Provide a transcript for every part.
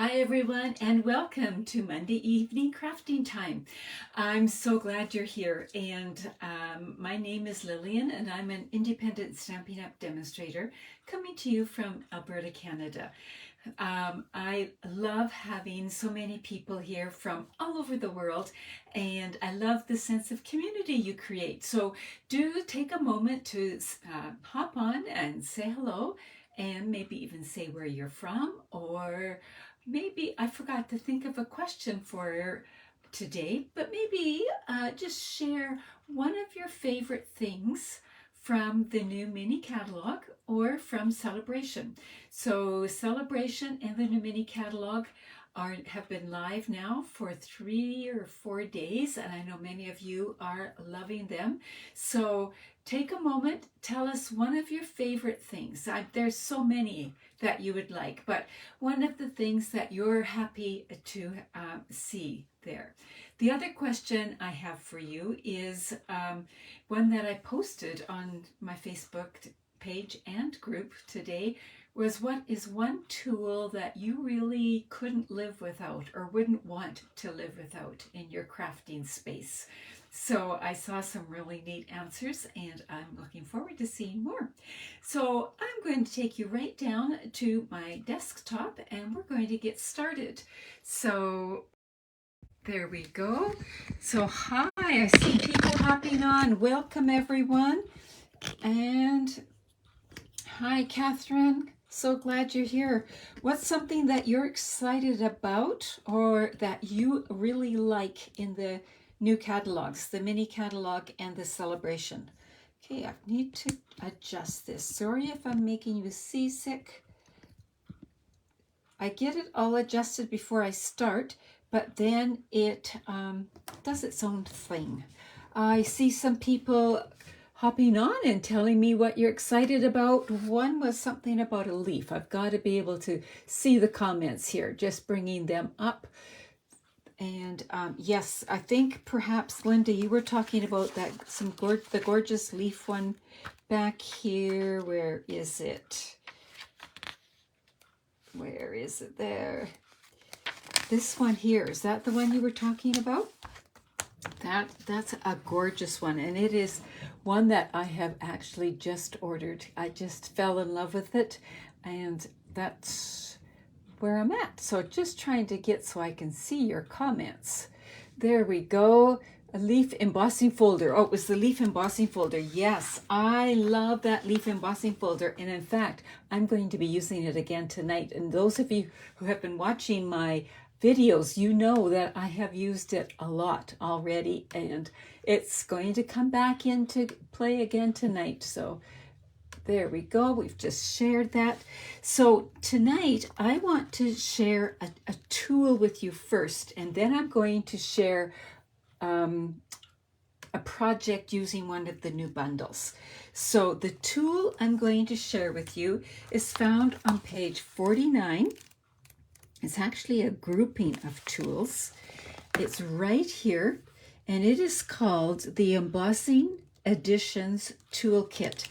Hi everyone, and welcome to Monday evening crafting time. I'm so glad you're here, and my name is Lillian, and I'm an independent Stampin' Up! Demonstrator coming to you from Alberta, Canada. I love having so many people here from all over the world, and I love the sense of community you create. So do take a moment to hop on and say hello, and maybe even say where you're from, or maybe I forgot to think of a question for today, but maybe just share one of your favorite things from the new mini catalog or from Celebration. So Celebration and the new mini catalog have been live now for 3 or 4 days, and I know many of you are loving them. So take a moment, tell us one of your favorite things. There's so many that you would like, but one of the things that you're happy to see there. The other question I have for you is one that I posted on my Facebook page and group today, was what is one tool that you really couldn't live without or wouldn't want to live without in your crafting space? So I saw some really neat answers, and I'm looking forward to seeing more. So I'm going to take you right down to my desktop, and we're going to get started. So there we go. So hi, I see people hopping on. Welcome everyone. And hi, Catherine. So glad you're here. What's something that you're excited about or that you really like in the new catalogs, the mini catalog and the Celebration? Okay, I need to adjust this. Sorry if I'm making you seasick. I get it all adjusted before I start, but then it does its own thing. I see some people hopping on and telling me what you're excited about. One was something about a leaf. I've got to be able to see the comments here, just bringing them up. And yes, I think perhaps, Linda, you were talking about that the gorgeous leaf one back here. Where is it? Where is it there? This one here, is that the one you were talking about? That's a gorgeous one, and it is one that I have actually just ordered. I just fell in love with it, and that's where I'm at. So just trying to get so I can see your comments. There we go. A leaf embossing folder. Oh, it was the leaf embossing folder. Yes, I love that leaf embossing folder, and in fact, I'm going to be using it again tonight. And those of you who have been watching my videos, you know that I have used it a lot already, and it's going to come back into play again tonight. So there we go. We've just shared that. So tonight I want to share a tool with you first, and then I'm going to share a project using one of the new bundles. So the tool I'm going to share with you is found on page 49. It's actually a grouping of tools. It's right here, and it is called the Embossing Additions Tool Kit.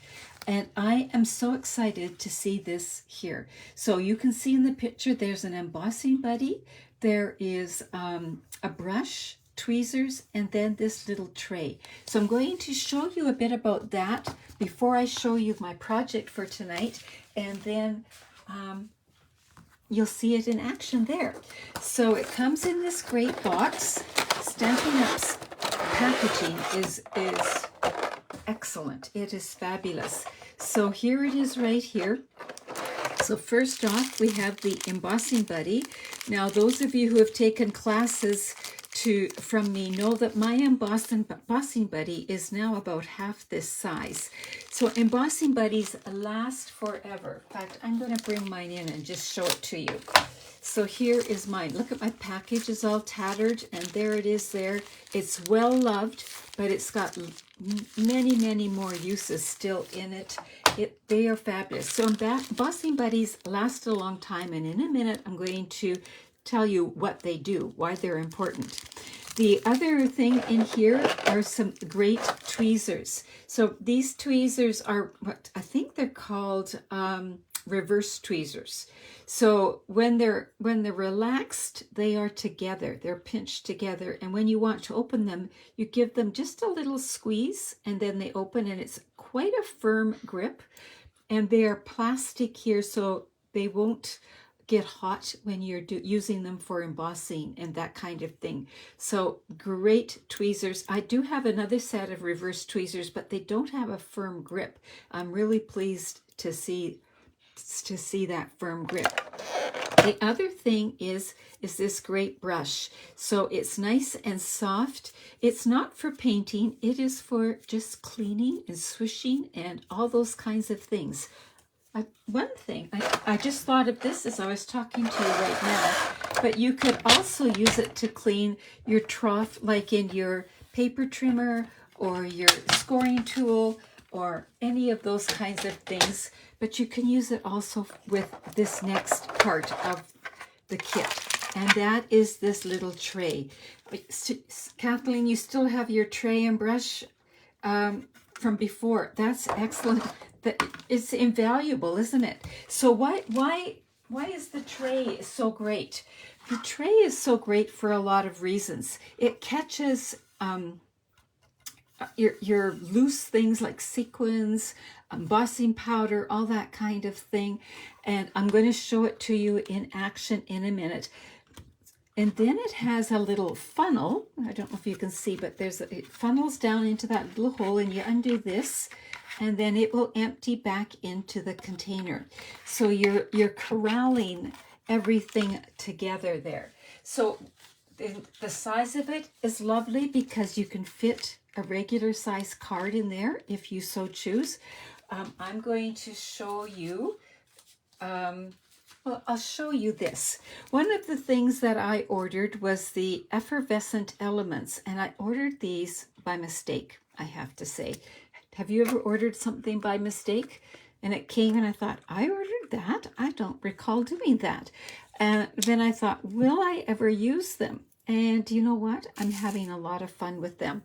And I am so excited to see this here. So you can see in the picture, there's an embossing buddy. There is a brush, tweezers, and then this little tray. So I'm going to show you a bit about that before I show you my project for tonight, and then you'll see it in action there. So it comes in this great box. Stampin' Up's packaging is excellent. It is fabulous. So here it is right here. So first off, we have the embossing buddy. Now, those of you who have taken classes from me know that my embossing buddy is now about half this size. So embossing buddies last forever. In fact, I'm going to bring mine in and just show it to you. So here is mine. Look at my package, is all tattered, and there it is there. It's well loved, but it's got many, many more uses still in it. They are fabulous. So embossing buddies last a long time, and in a minute I'm going to tell you what they do, why they're important. The other thing in here are some great tweezers. So these tweezers are what I think they're called reverse tweezers. So when they're relaxed, they are together. They're pinched together. And when you want to open them, you give them just a little squeeze and then they open, and it's quite a firm grip. And they are plastic here, so they won't get hot when you're using them for embossing and that kind of thing. So great tweezers. I do have another set of reverse tweezers, but they don't have a firm grip. I'm really pleased to see that firm grip. The other thing is this great brush. So it's nice and soft. It's not for painting. It is for just cleaning and swishing and all those kinds of things. One thing, I just thought of this as I was talking to you right now, but you could also use it to clean your trough, like in your paper trimmer or your scoring tool or any of those kinds of things. But you can use it also with this next part of the kit, and that is this little tray. Kathleen, you still have your tray and brush from before. That's excellent. It's invaluable, isn't it? So why is the tray so great? The tray is so great for a lot of reasons. It catches your loose things like sequins, embossing powder, all that kind of thing. And I'm going to show it to you in action in a minute. And then it has a little funnel. I don't know if you can see, but it funnels down into that little hole, and you undo this, and then it will empty back into the container. So you're corralling everything together there. So the size of it is lovely because you can fit a regular size card in there if you so choose. I'm going to show you, well, I'll show you this. One of the things that I ordered was the effervescent elements, and I ordered these by mistake, I have to say. Have you ever ordered something by mistake? And it came and I thought, I ordered that? I don't recall doing that. And then I thought, will I ever use them? And you know what? I'm having a lot of fun with them.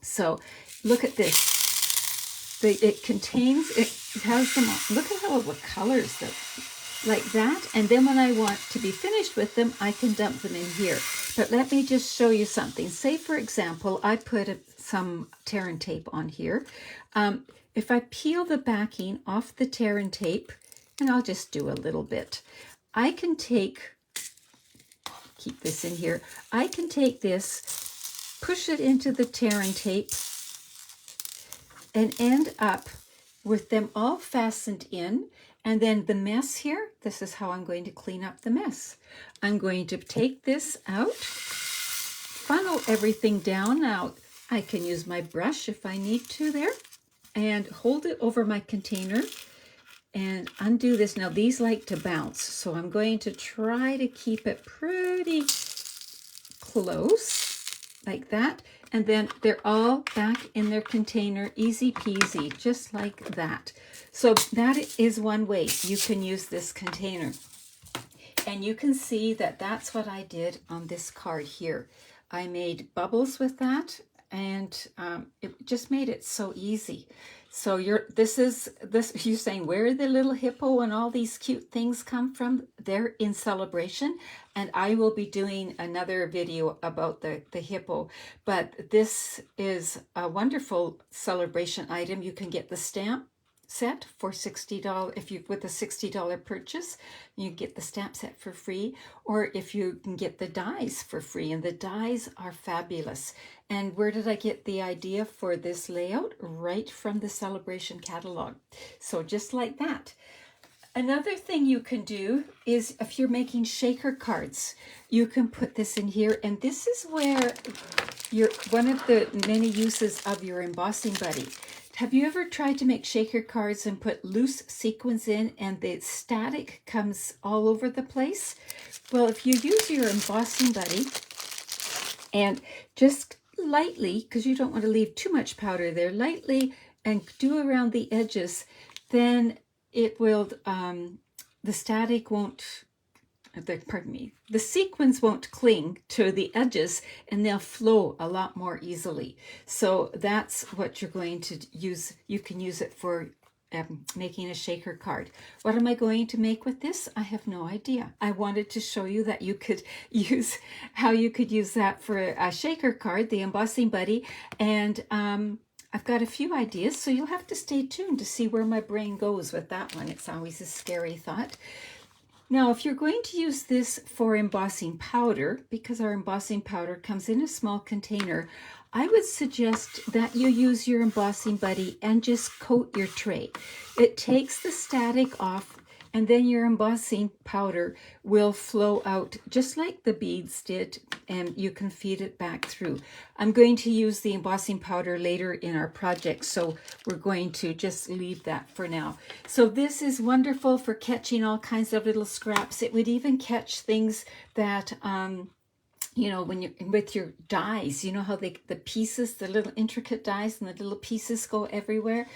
So look at this. It has them all. Look at all the colors like that. And then when I want to be finished with them, I can dump them in here. But let me just show you something. Say, for example, I put some tear and tape on here. If I peel the backing off the tear and tape, and I'll just do a little bit, I can keep this in here. I can take this, push it into the tear and tape, and end up with them all fastened in. And then the mess here, this is how I'm going to clean up the mess. I'm going to take this out, funnel everything down. Now, I can use my brush if I need to there, and hold it over my container and undo this. Now, these like to bounce, so I'm going to try to keep it pretty close, like that. And then they're all back in their container, easy peasy, just like that. So that is one way you can use this container. And you can see that that's what I did on this card here. I made bubbles with that, and it just made it so easy. So you're saying, where did the little hippo and all these cute things come from? They're in Celebration, and I will be doing another video about the hippo. But this is a wonderful Celebration item. You can get the stamp set for $60. If you with a $60 purchase, you get the stamp set for free, or if you can get the dies for free, and the dies are fabulous. And where did I get the idea for this layout? Right from the Celebration catalog. So just like that. Another thing you can do is, if you're making shaker cards, you can put this in here, and this is where one of the many uses of your embossing buddy. Have you ever tried to make shaker cards and put loose sequins in and the static comes all over the place? Well, if you use your embossing buddy and just lightly, because you don't want to leave too much powder there, lightly, and do around the edges, then it will, the static won't, the sequins won't cling to the edges, and they'll flow a lot more easily. So that's what you're going to use. You can use it for making a shaker card. What am I going to make with this? I have no idea. I wanted to show you that you could use, how you could use that for a shaker card, the Embossing Buddy, and I've got a few ideas, so you'll have to stay tuned to see where my brain goes with that one. It's always a scary thought. Now, if you're going to use this for embossing powder, because our embossing powder comes in a small container, I would suggest that you use your Embossing Buddy and just coat your tray. It takes the static off, and then your embossing powder will flow out just like the beads did, and you can feed it back through. I'm going to use the embossing powder later in our project, so we're going to just leave that for now. So this is wonderful for catching all kinds of little scraps. It would even catch things that you know, when you're with your dies, you know how the pieces, the little intricate dies and the little pieces go everywhere.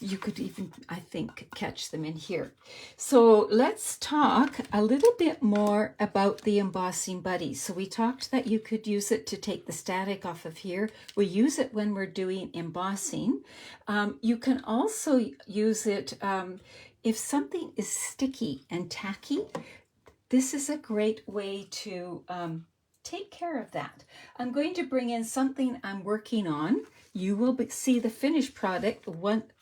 You could even, I think, catch them in here. So let's talk a little bit more about the Embossing Buddy. So we talked that you could use it to take the static off of here. We use it when we're doing embossing. You can also use it if something is sticky and tacky. This is a great way to take care of that. I'm going to bring in something I'm working on. You will see the finished product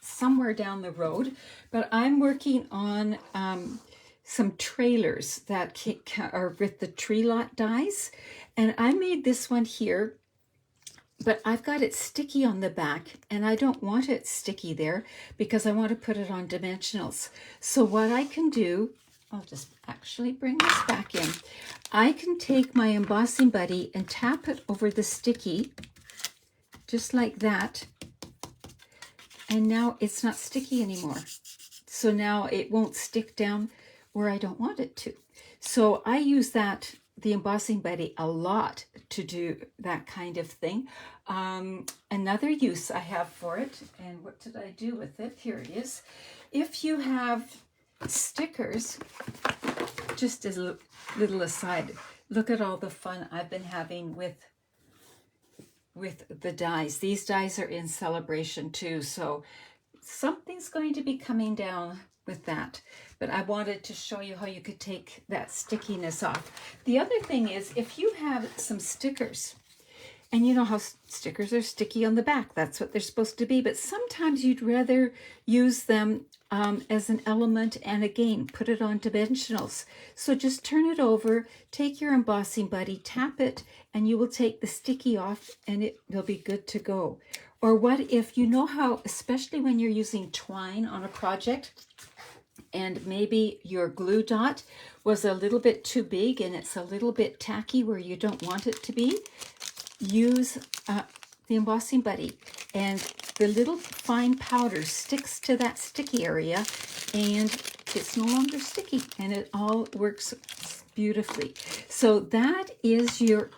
somewhere down the road, but I'm working on some trailers that are with the tree lot dies, and I made this one here, but I've got it sticky on the back, and I don't want it sticky there because I want to put it on dimensionals. So what I can do, I'll just actually bring this back in. I can take my Embossing Buddy and tap it over the sticky, just like that. And now it's not sticky anymore. So now it won't stick down where I don't want it to. So I use the Embossing Buddy a lot to do that kind of thing. Another use I have for it, and what did I do with it? Here it is. If you have stickers, just as a little aside, look at all the fun I've been having with the dies. These dies are in celebration too, so something's going to be coming down with that. But I wanted to show you how you could take that stickiness off. The other thing is, if you have some stickers, and you know how stickers are sticky on the back, that's what they're supposed to be, but sometimes you'd rather use them as an element, and again, put it on dimensionals. So just turn it over, take your Embossing Buddy, tap it, and you will take the sticky off, and it will be good to go. Or what if, you know how, especially when you're using twine on a project, and maybe your glue dot was a little bit too big and it's a little bit tacky where you don't want it to be, use the Embossing Buddy, and the little fine powder sticks to that sticky area, and it's no longer sticky, and it all works beautifully. So that is your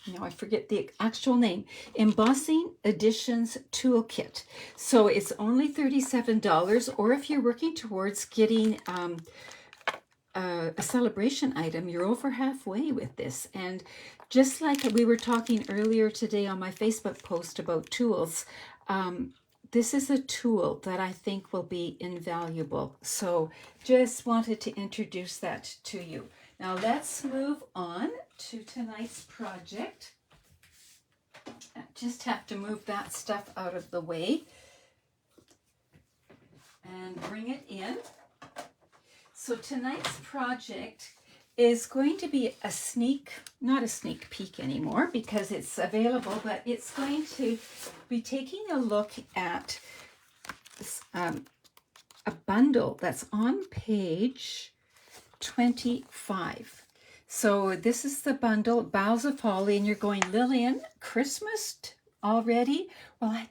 now I forget the actual name, Embossing Additions Tool Kit. So it's only $37, or if you're working towards getting a celebration item, you're over halfway with this. And just like we were talking earlier today on my Facebook post about tools, this is a tool that I think will be invaluable. So just wanted to introduce that to you. Now let's move on to tonight's project. I just have to move that stuff out of the way and bring it in. So tonight's project is going to be not a sneak peek anymore because it's available, but it's going to be taking a look at a bundle that's on page 25. So this is the bundle, Boughs of Holly, and you're going, Lillian, Christmas already? Well,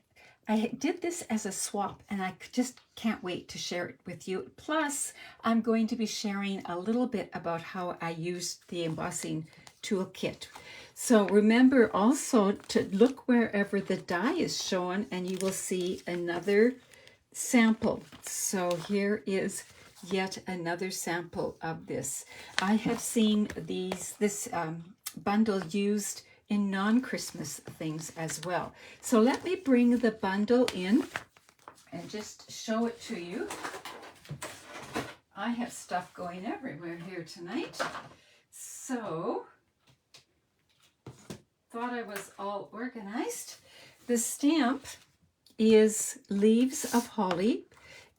I did this as a swap, and I just can't wait to share it with you. Plus, I'm going to be sharing a little bit about how I used the embossing toolkit. So remember also to look wherever the die is shown, and you will see another sample. So here is yet another sample of this. I have seen this bundle used in non-Christmas things as well. So let me bring the bundle in and just show it to you. I have stuff going everywhere here tonight. So, thought I was all organized. The stamp is Leaves of Holly,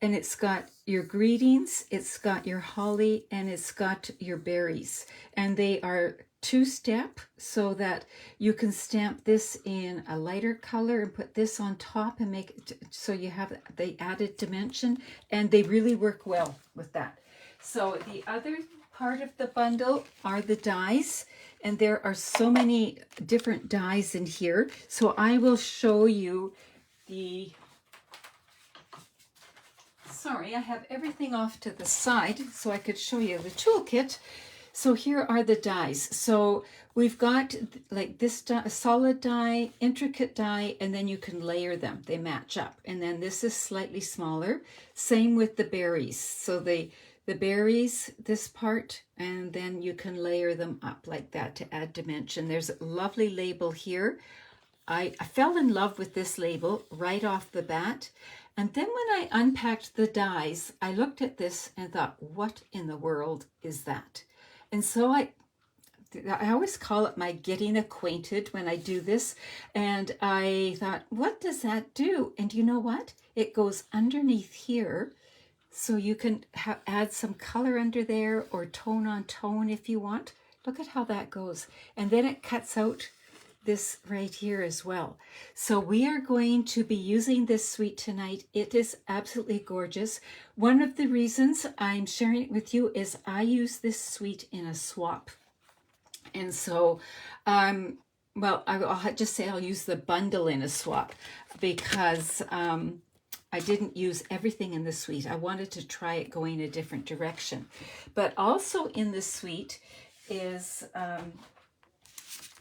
and it's got your greetings, it's got your holly, and it's got your berries. And they are two-step so that you can stamp this in a lighter color and put this on top and make it so you have the added dimension, and they really work well with that. So the other part of the bundle are the dies, and there are so many different dies in here. So I will show you the, sorry, I have everything off to the side so I could show you the toolkit. So here are the dies. So we've got like this die, solid die, intricate die, and then you can layer them. They match up. And then this is slightly smaller. Same with the berries. So the berries, this part, and then you can layer them up like that to add dimension. There's a lovely label here. I fell in love with this label right off the bat. And then when I unpacked the dies, I looked at this and thought, what in the world is that? And so I always call it my getting acquainted when I do this. And I thought, what does that do? And you know what? It goes underneath here. So you can add some color under there or tone on tone if you want. Look at how that goes. And then it cuts out this right here as well. So we are going to be using this suite tonight. It is absolutely gorgeous. One of the reasons I'm sharing it with you is I use this suite in a swap. And so, well, I'll just say I'll use the bundle in a swap because I didn't use everything in the suite. I wanted to try it going a different direction. But also in the suite is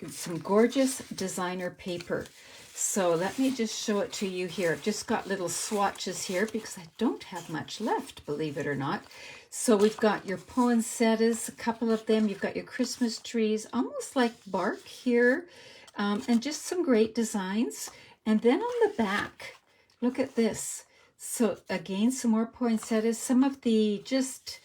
some gorgeous designer paper. So let me just show it to you here. I've just got little swatches here because I don't have much left, believe it or not. So we've got your poinsettias, a couple of them. You've got your Christmas trees, almost like bark here, and just some great designs. And then on the back, look at this. So again, some more poinsettias, some of the just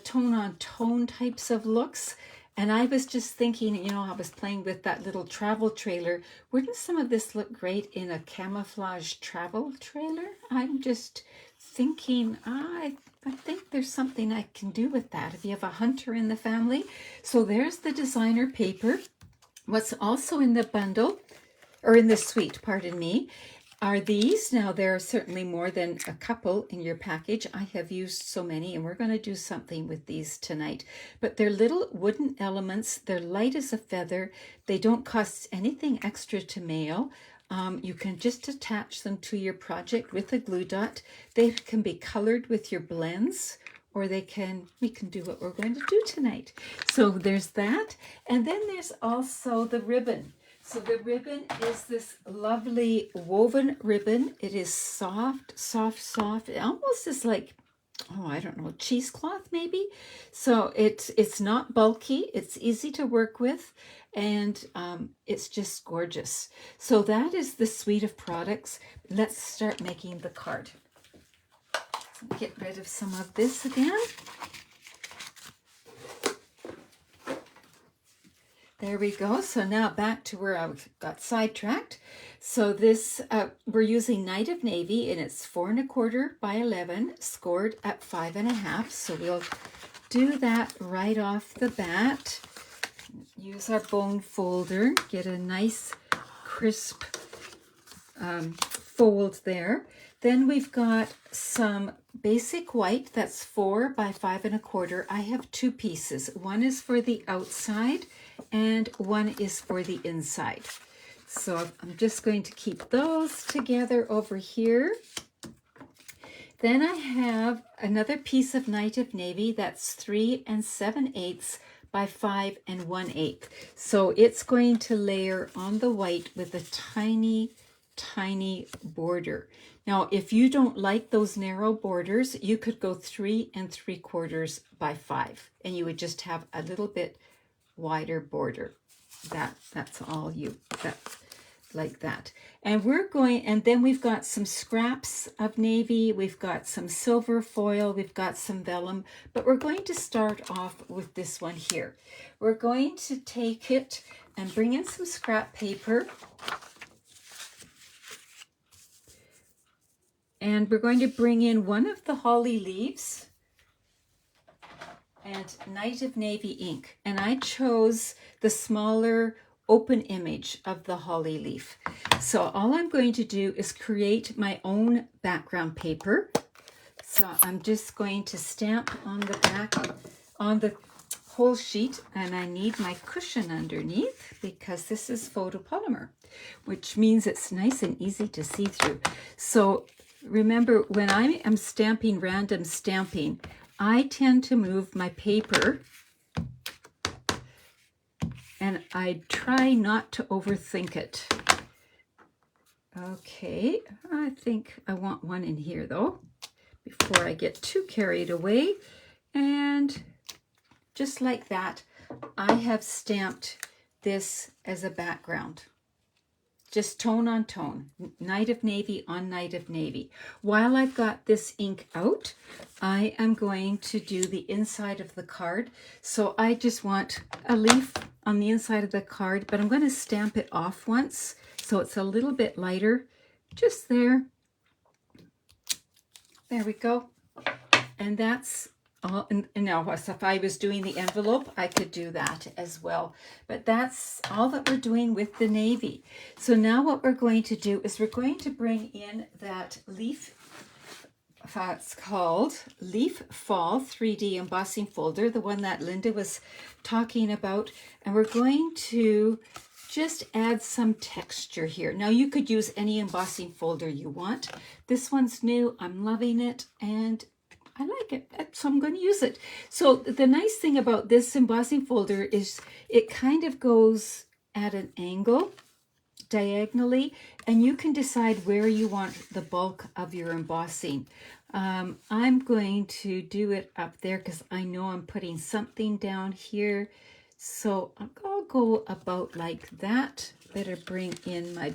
tone on tone types of looks. And I was just thinking, you know, I was playing with that little travel trailer. Wouldn't some of this look great in a camouflage travel trailer? I'm just thinking, I think there's something I can do with that if you have a hunter in the family. So there's the designer paper. What's also in the bundle, or in the suite, pardon me, are these. Now there are certainly more than a couple in your package. I have used so many, and we're going to do something with these tonight. But they're little wooden elements. They're light as a feather. They don't cost anything extra to mail. You can just attach them to your project with a glue dot. They can be colored with your blends, or we can do what we're going to do tonight. So there's that. And then there's also the ribbon. So the ribbon is this lovely woven ribbon. It is soft, soft, soft. It almost is like, oh, I don't know, cheesecloth maybe. So it's not bulky. It's easy to work with, and it's just gorgeous. So that is the suite of products. Let's start making the card. So get rid of some of this again. There we go. So now back to where I got sidetracked. So this, we're using Night of Navy, and it's 4 1/4 by 11, scored at 5 1/2. So we'll do that right off the bat. Use our bone folder, get a nice crisp fold there. Then we've got some basic white, that's 4 by 5 1/4. I have 2 pieces. One is for the outside and one is for the inside. So I'm just going to keep those together over here. Then I have another piece of Night of Navy, that's 3 7/8 by 5 1/8. So it's going to layer on the white with a tiny, tiny border. Now, if you don't like those narrow borders, you could go 3 3/4 by 5, and you would just have a little bit wider border. That's all like that. And we're going, and then we've got some scraps of navy, we've got some silver foil, we've got some vellum, but we're going to start off with this one here. We're going to take it and bring in some scrap paper. And we're going to bring in one of the holly leaves and Night of Navy ink. And I chose the smaller open image of the holly leaf. So all I'm going to do is create my own background paper. So I'm just going to stamp on the back, on the whole sheet, and I need my cushion underneath because this is photopolymer, which means it's nice and easy to see through. So remember, when I am stamping random stamping, I tend to move my paper and I try not to overthink it. Okay, I think I want one in here though, before I get too carried away. And just like that, I have stamped this as a background. Just tone on tone, Night of Navy on Night of Navy. While I've got this ink out, I am going to do the inside of the card. So I just want a leaf on the inside of the card, but I'm going to stamp it off once so it's a little bit lighter. Just there. There we go. And that's all. And now if I was doing the envelope, I could do that as well. But that's all that we're doing with the navy. So now what we're going to do is we're going to bring in that leaf. It's called Leaf Fall 3D embossing folder, the one that Linda was talking about. And we're going to just add some texture here. Now you could use any embossing folder you want. This one's new. I'm loving it and I like it, so I'm going to use it. So the nice thing about this embossing folder is it kind of goes at an angle diagonally, and you can decide where you want the bulk of your embossing. I'm going to do it up there because I know I'm putting something down here. So I'll go about like that. Better bring in my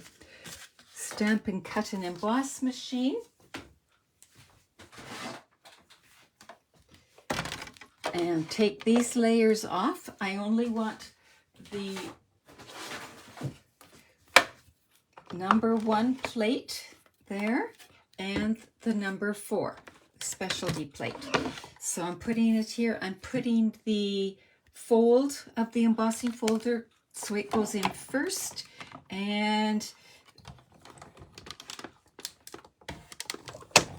Stamp and Cut and Emboss machine. And take these layers off. I only want the number 1 plate there and the number 4 specialty plate. So I'm putting it here. I'm putting the fold of the embossing folder so it goes in first, and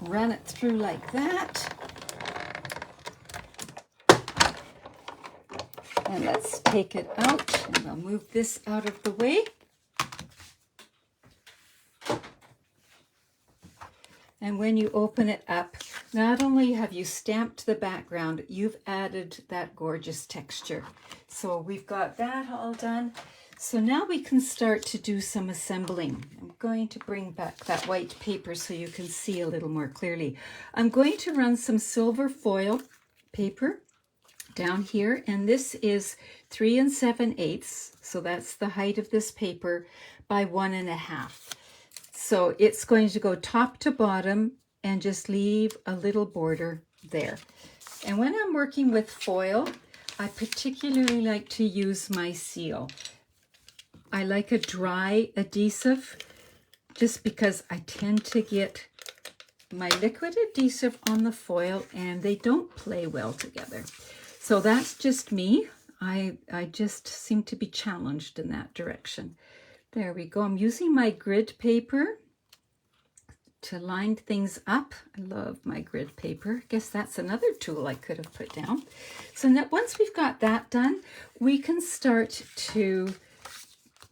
run it through like that. And let's take it out, and I'll move this out of the way. And when you open it up, not only have you stamped the background, you've added that gorgeous texture. So we've got that all done. So now we can start to do some assembling. I'm going to bring back that white paper so you can see a little more clearly. I'm going to run some silver foil paper down here, and this is 3 7/8, so that's the height of this paper, by 1.5. So it's going to go top to bottom and just leave a little border there. And when I'm working with foil, I particularly like to use my seal. I like a dry adhesive just because I tend to get my liquid adhesive on the foil and they don't play well together. So that's just me. I just seem to be challenged in that direction. There we go. I'm using my grid paper to line things up. I love my grid paper. I guess that's another tool I could have put down. So now once we've got that done, we can start to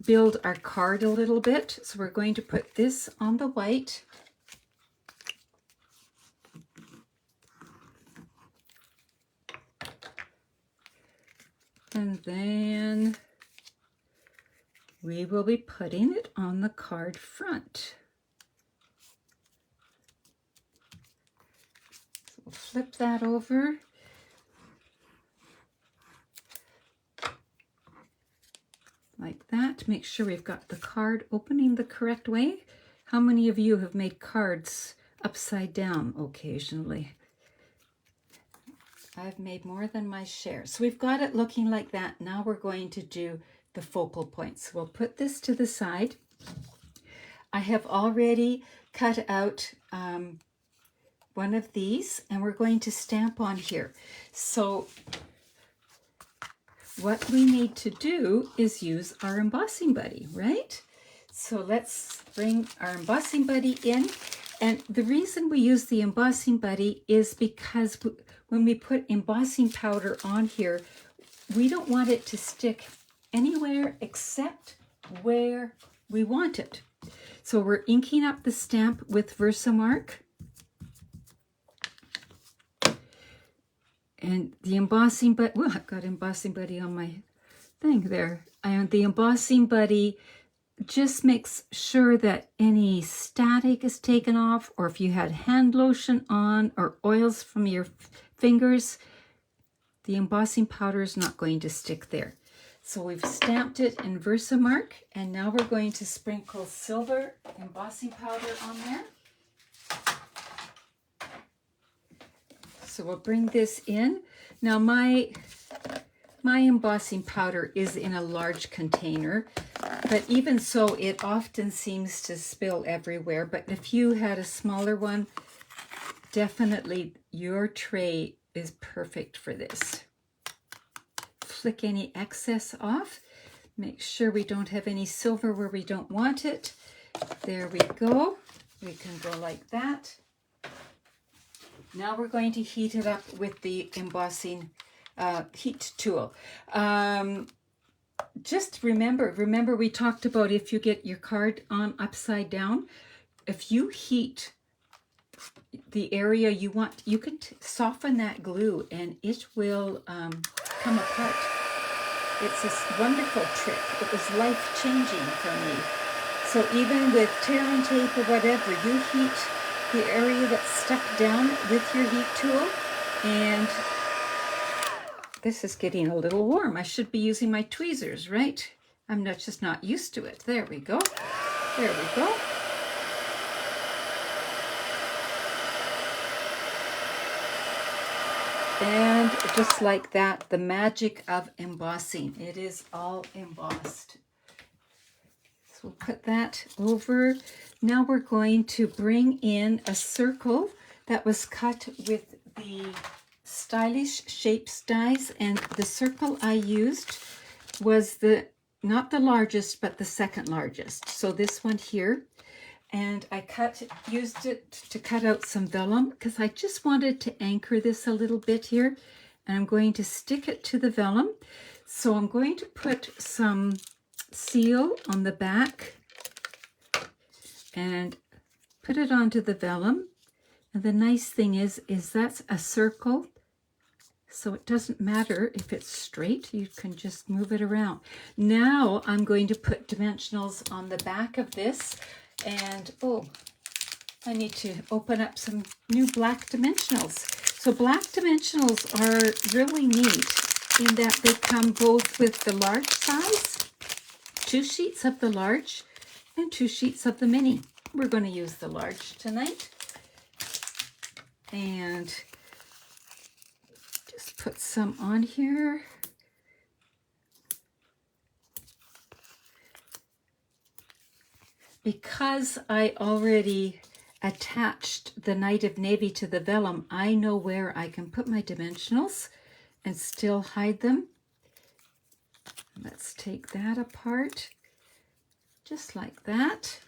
build our card a little bit. So we're going to put this on the white. And then we will be putting it on the card front. So we'll flip that over. Like that. to make sure we've got the card opening the correct way. How many of you have made cards upside down occasionally? I've made more than my share. So we've got it looking like that. Now we're going to do the focal points. We'll put this to the side. I have already cut out one of these, and we're going to stamp on here. So what we need to do is use our embossing buddy, right? So let's bring our embossing buddy in. And the reason we use the embossing buddy is because when we put embossing powder on here, we don't want it to stick anywhere except where we want it. So we're inking up the stamp with Versamark. And the embossing buddy, well, I've got embossing buddy on my thing there. And the embossing buddy just makes sure that any static is taken off, or if you had hand lotion on or oils from your fingers, the embossing powder is not going to stick there. So we've stamped it in Versamark, and now we're going to sprinkle silver embossing powder on there. So we'll bring this in. Now my embossing powder is in a large container, but even so, it often seems to spill everywhere. But if you had a smaller one, definitely your tray is perfect for this. Flick any excess off. Make sure we don't have any silver where we don't want it. There we go. We can go like that. Now we're going to heat it up with the embossing heat tool. Just remember we talked about if you get your card on upside down, if you heat the area you want, you can soften that glue and it will come apart. It's a wonderful trick. It was life-changing for me. So even with tear and tape or whatever, you heat the area that's stuck down with your heat tool. And this is getting a little warm. I should be using my tweezers, right? I'm just not used to it. There we go. There we go. And just like that, the magic of embossing. It is all embossed. So we'll put that over. Now we're going to bring in a circle that was cut with the Stylish Shapes dies, and the circle I used was not the largest, but the second largest. So this one here. And I used it to cut out some vellum because I just wanted to anchor this a little bit here. And I'm going to stick it to the vellum. So I'm going to put some seal on the back and put it onto the vellum. And the nice thing is that's a circle. So it doesn't matter if it's straight, you can just move it around. Now I'm going to put dimensionals on the back of this. And, oh, I need to open up some new black dimensionals. So black dimensionals are really neat in that they come both with the large size, 2 sheets of the large, and 2 sheets of the mini. We're going to use the large tonight. And just put some on here. Because I already attached the Night of Navy to the vellum, I know where I can put my dimensionals and still hide them. Let's take that apart, just like that.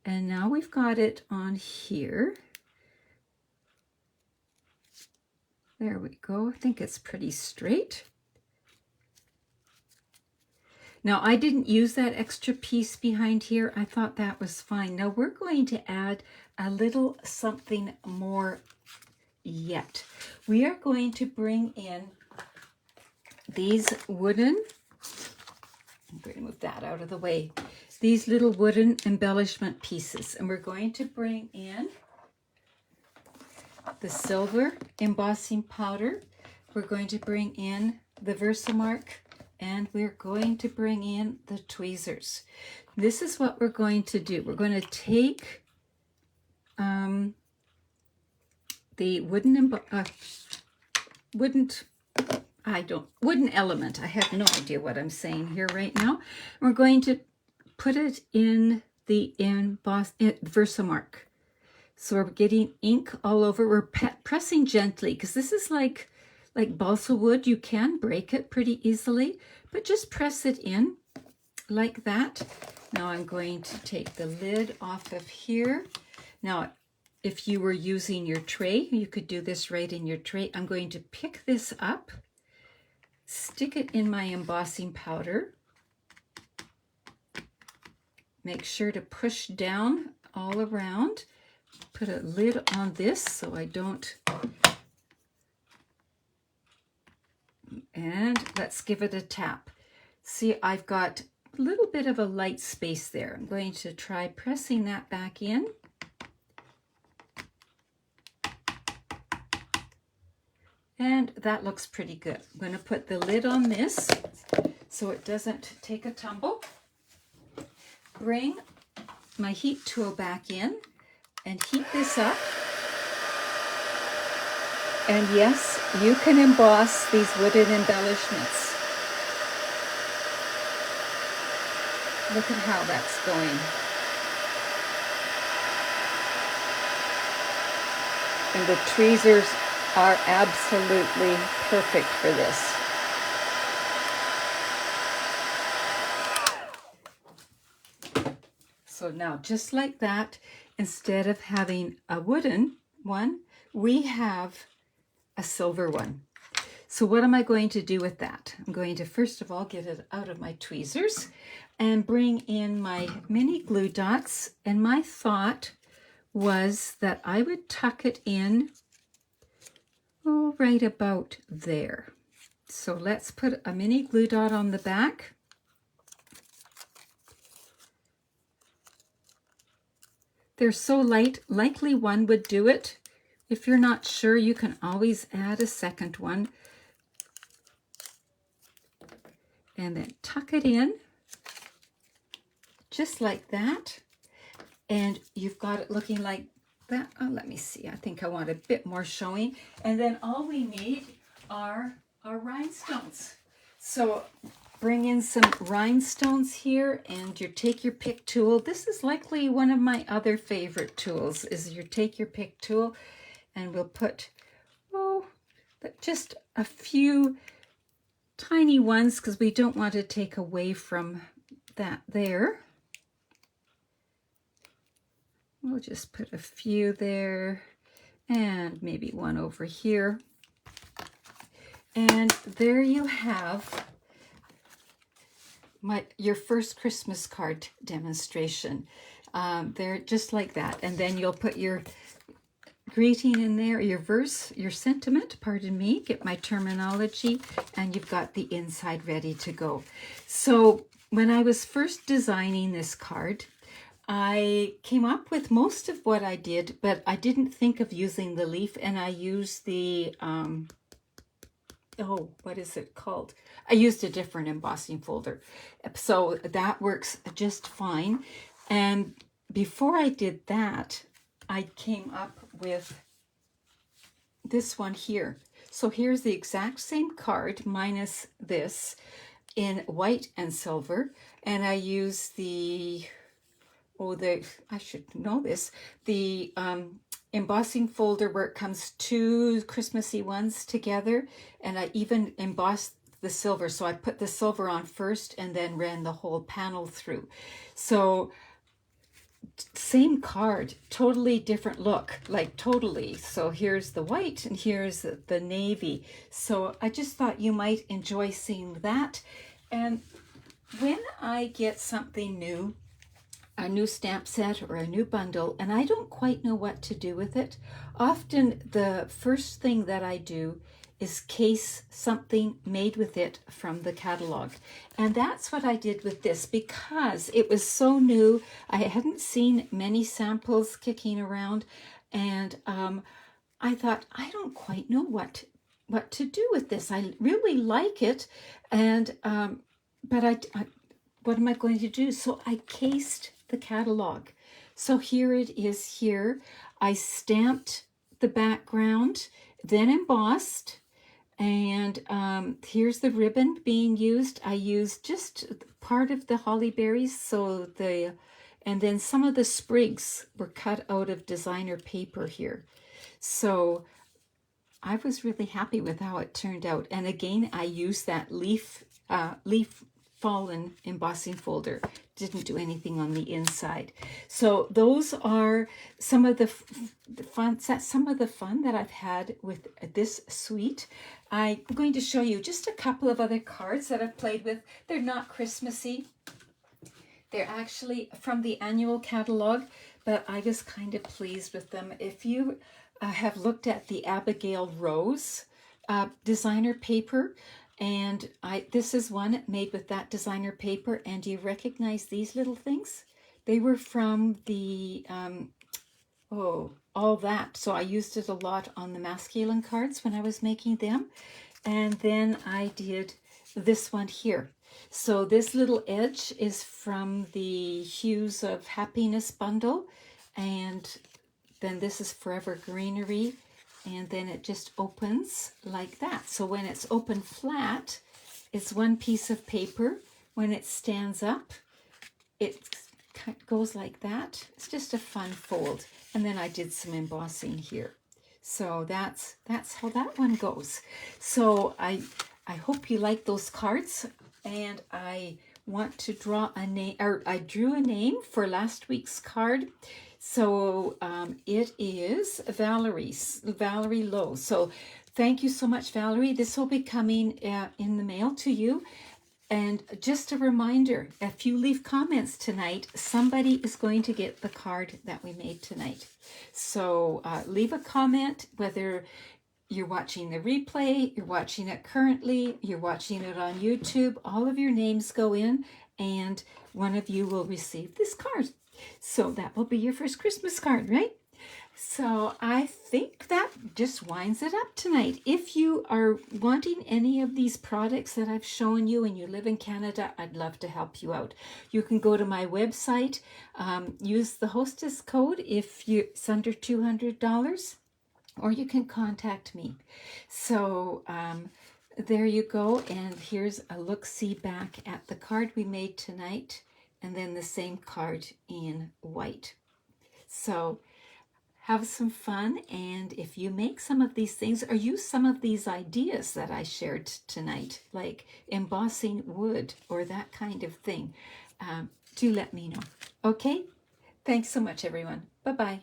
And now we've got it on here. There we go. I think it's pretty straight. Now, I didn't use that extra piece behind here. I thought that was fine. Now, we're going to add a little something more yet. We are going to bring in these wooden, I'm going to move that out of the way, these little wooden embellishment pieces. And we're going to bring in the silver embossing powder. We're going to bring in the Versamark and we're going to bring in the tweezers. This is what we're going to do. We're going to take the wooden element. I have no idea what I'm saying here right now. We're going to put it in the Versamark. So we're getting ink all over. We're pressing gently because this is like balsa wood. You can break it pretty easily, but just press it in like that. Now I'm going to take the lid off of here. Now, if you were using your tray, you could do this right in your tray. I'm going to pick this up, stick it in my embossing powder. Make sure to push down all around. Put a lid on this so I don't. And let's give it a tap. See, I've got a little bit of a light space there. I'm going to try pressing that back in. And that looks pretty good. I'm going to put the lid on this so it doesn't take a tumble. Bring my heat tool back in and heat this up. And yes, you can emboss these wooden embellishments. Look at how that's going. And the tweezers are absolutely perfect for this. So now, just like that, instead of having a wooden one, we have a silver one. So what am I going to do with that? I'm going to first of all get it out of my tweezers and bring in my mini glue dots. And my thought was that I would tuck it in right about there. So let's put a mini glue dot on the back. They're so light, likely one would do it. If you're not sure, you can always add a second one. And then tuck it in, just like that. And you've got it looking like that. Oh, let me see. I think I want a bit more showing. And then all we need are our rhinestones. So bring in some rhinestones here, and you take your pick tool. This is likely one of my other favorite tools, is you take your pick tool, and we'll put, just a few tiny ones because we don't want to take away from that there. We'll just put a few there and maybe one over here. And there you have your first Christmas card demonstration. They're just like that. And then you'll put your greeting in there, your verse, your sentiment, pardon me, get my terminology, and you've got the inside ready to go. So when I was first designing this card, I came up with most of what I did, but I didn't think of using the leaf, and I used the, what is it called? I used a different embossing folder. So that works just fine. And before I did that, I came up with this one here. So here's the exact same card minus this in white and silver. And I use I should know this, the embossing folder where it comes two Christmassy ones together. And I even embossed the silver. So I put the silver on first and then ran the whole panel through. So same card, totally different look, like totally. So here's the white and here's the navy. So I just thought you might enjoy seeing that. And when I get something new, a new stamp set or a new bundle, and I don't quite know what to do with it, often the first thing that I do is case something made with it from the catalog. And that's what I did with this because it was so new. I hadn't seen many samples kicking around, and I thought, I don't quite know what what to do with this. I really like it, and but what am I going to do? So I cased the catalog. So here it is here. I stamped the background, then embossed, and here's the ribbon being used. I used just part of the holly berries, and then some of the sprigs were cut out of designer paper here. So I was really happy with how it turned out. And again, I used that leaf fallen embossing folder. Didn't do anything on the inside. So those are some of the fun. That's some of the fun that I've had with this suite. I'm going to show you just a couple of other cards that I've played with. They're not Christmassy. They're actually from the annual catalog, but I was kind of pleased with them. If you have looked at the Abigail Rose designer paper, and this is one made with that designer paper, and do you recognize these little things? They were from the, all that. So I used it a lot on the masculine cards when I was making them. And then I did this one here. So this little edge is from the Hues of Happiness bundle, and then this is Forever Greenery, and then it just opens like that. So when it's open flat, it's one piece of paper. When it stands up, it goes like that. It's just a fun fold. And then I did some embossing here. So that's how that one goes. So I hope you like those cards, and I want to draw a name, or I drew a name for last week's card. So it is Valerie Lowe. So thank you so much, Valerie. This will be coming in the mail to you. And just a reminder, if you leave comments tonight, somebody is going to get the card that we made tonight. So leave a comment, whether you're watching the replay, you're watching it currently, you're watching it on YouTube. All of your names go in, and one of you will receive this card. So that will be your first Christmas card, right? So I think that just winds it up tonight. If you are wanting any of these products that I've shown you and you live in Canada, I'd love to help you out. You can go to my website, use the hostess code if it's under $200, or you can contact me. So there you go. And here's a look-see back at the card we made tonight, and then the same card in white. So have some fun, and if you make some of these things or use some of these ideas that I shared tonight, like embossing wood or that kind of thing, do let me know. Okay? Thanks so much, everyone. Bye-bye.